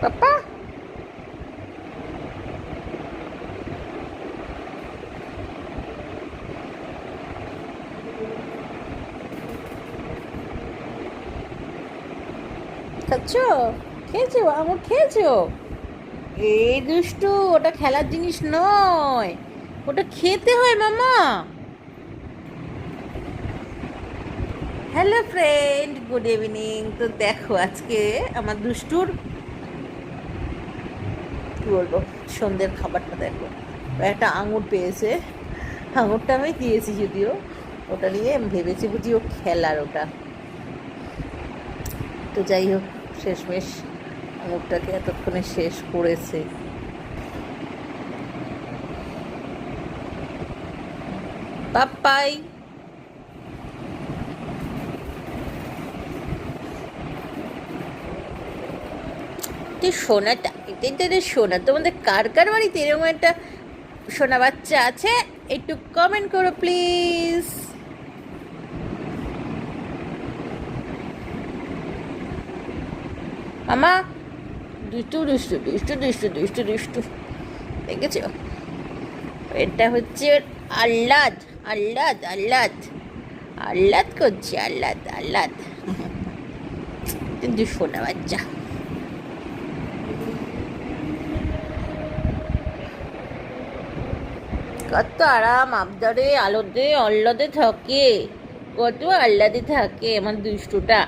পাপা খাচ্ছ? খেয়েছো? আঙুর খেয়েছো? এই দুষ্টু, ওটা খেলার জিনিস নয়, ওটা খেতে হয় মামা। Hello friend, good evening. তো দেখো আজকে আমার দুষ্টুর কী বলবো, সন্ধ্যের খাবারটা দেখো। ও একটা আঙুর পেয়েছে, আঙুরটা আমি দিয়েছি যদিও, ওটা নিয়ে আমি ভেবেছি বুঝি ও খেলার ওটা। তো যাই হোক, শেষমেশ আঙুরটাকে এতক্ষণে শেষ করেছে। পাপ্পাই তুই সোনাটা, এটাই তো রে সোনা। তোমাদের কার কার বাড়িতে এরকম একটা সোনা বাচ্চা আছে? একটু কমেন্ট করো প্লিজ। মামা দুষ্টু দুষ্টু দুষ্টু দুষ্টু দুষ্টু দুষ্টু, দেখেছ? এটা হচ্ছে ওর আহ্লাদ, আহ্লাদ আহ্লাদ আহ্লাদ করছে, আহ্লাদ আহ্লাদ। কিন্তু সোনা বাচ্চা। কত আরাম আবদারে আলোতে আহ্লাদে থাকে, কত আহ্লাদে থাকে আমার দুষ্টুটা।